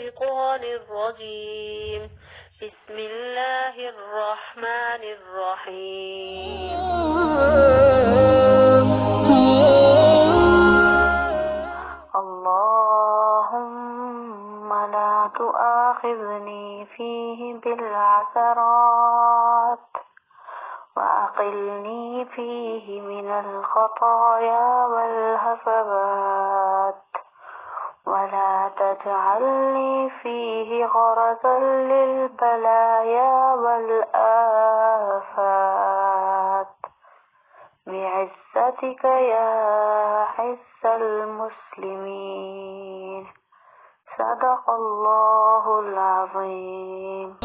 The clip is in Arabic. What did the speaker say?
الشيطان الرجيم. بسم الله الرحمن الرحيم. اللهم لا تؤاخذني فيه بالعثرات وأقلني فيه من الخطايا والهفوات ولا تجعلني فيه غرضا للبلايا والآفات بعزتك يا عز المسلمين. صدق الله العظيم.